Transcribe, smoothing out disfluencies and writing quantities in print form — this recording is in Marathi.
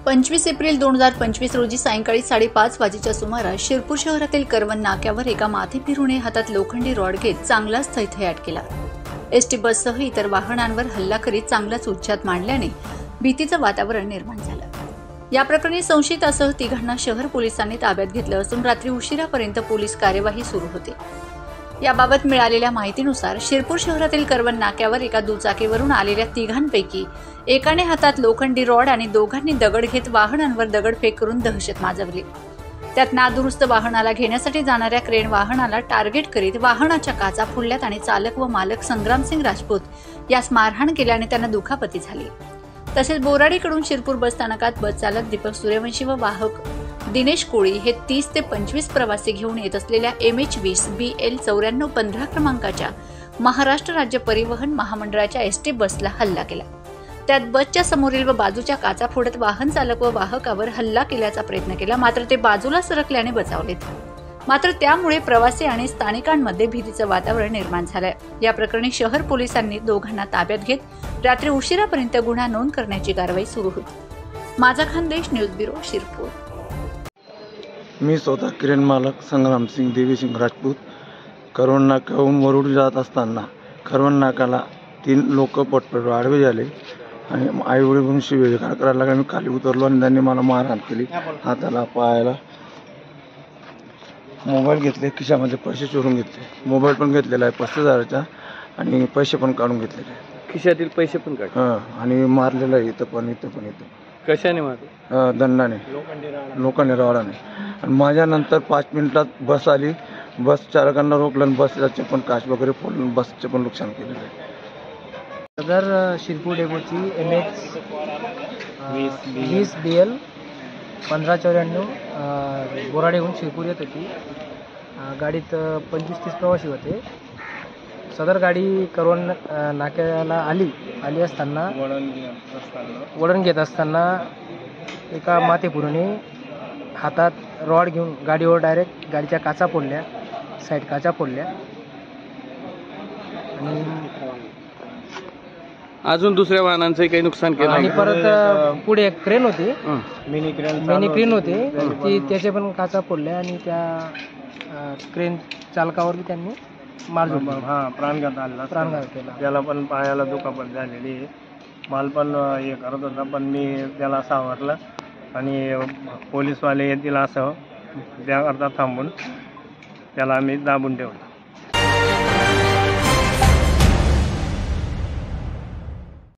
25 एप्रिल 2025 रोजी सायंकाळी 5:30 वाजेच्या सुमारास शिरपूर शहरातील करवन नाक्यावर एका माथे फिरूने हातात लोखंडी रॉड घेत चांगलाच थैथयाट केला. एसटी बससह इतर वाहनांवर हल्ला करीत चांगलाच उच्छाद मांडल्याने भीतीचं वातावरण निर्माण झालं. या प्रकरणी संशयितासह तिघांना शहर पोलिसांनी ताब्यात घेतलं असून रात्री उशिरापर्यंत पोलीस कार्यवाही सुरू होती. याबाबत मिळालेल्या माहितीनुसार शिरपूर शहरातील करवन नाक्यावर एका दुचाकीवरून आलेल्या तिघांपैकी एकाने हातात लोखंडी रॉड आणि दोघांनी दगड घेत वाहनांवर दगडफेक करून दहशत माजवली. त्यात नादुरुस्त वाहनाला घेण्यासाठी जाणाऱ्या क्रेन वाहनाला टार्गेट करीत वाहनाच्या काचा फोडल्यात आणि चालक व मालक संग्रामसिंग राजपूत यास मारहाण केल्याने त्यांना दुखापती झाली. तसेच बोराडीकडून शिरपूर बस स्थानकात बस चालक दीपक सूर्यवंशी व वाहक दिनेश कोळी हे 30 ते 25 प्रवासी घेऊन येत असलेल्या MH20 BL 9415 क्रमांकाच्या महाराष्ट्र राज्य परिवहन महामंडळाच्या एसटी बसला हल्ला केला. त्यात बसच्या समोरील व बाजूच्या काचा फोडत वाहन चालक व वाहकावर हल्ला केल्याचा प्रयत्न केला, मात्र ते बाजूला सरकल्याने बचावलेत. मात्र त्यामुळे प्रवासी आणि स्थानिकांमध्ये भीतीचं वातावरण निर्माण झालंय. या प्रकरणी शहर पोलिसांनी दोघांना ताब्यात घेत रात्री उशिरापर्यंत गुन्हा नोंद करण्याची कारवाई सुरू होती. माझा खानदेश न्यूज ब्युरो शिरपूर. मी स्वतः क्रेन मालक संग्रामसिंग देवीसिंग राजपूत करवन नाक्याहून वरुड जात असताना करवन नाक्याला 3 लोक पटपट आडवे झाले आणि आईवडील शिवेगाळ करायला लागले. मी खाली उतरलो आणि त्यांनी मला मारहाण केली. हाताला पायाला मोबाईल घेतले, खिशामध्ये पैसे चोरून घेतले. मोबाईल पण घेतलेला आहे 35,000चा आणि पैसे पण काढून घेतलेले. खिशातील पैसे पण काढले आणि मारलेलं आहे इथं पण. कशाने मारले? दंडाने, लोखंडी रॉडाने. आणि माझ्यानंतर 5 मिनिटात बस आली. बस चालकांना रोखलं आणि बसचे पण काच वगैरे फोडून बसचे पण नुकसान केलेलं आहे. सदर शिरपूर डेपोची MH 20 BL 1594 बोराडेहून शिरपूर येत होती. गाडीत 25-30 प्रवासी होते. सदर गाडी करवन नाक्याला आली असताना वळण घेत असताना एका माथेपुराने हातात रॉड घेऊन गाडीवर डायरेक्ट गाडीच्या काचा फोडल्या, साईड काचा फोडल्या. आणि अजून दुसऱ्या वाहनांचं काही नुकसान केलं आणि परत पुढे एक क्रेन होती, मिनी क्रेन होती, ती त्याचे पण काचा फोडल्या आणि त्या क्रेन चालकावर त्यांनी मार प्राणघात केला. त्याला पण पायाला दुखापत झालेली आहे. माल पण हे करत होता, पण मी त्याला सावरलं आणि पोलीसवाले येतील असं त्याकरता थांबून त्याला आम्ही दाबून ठेवलं.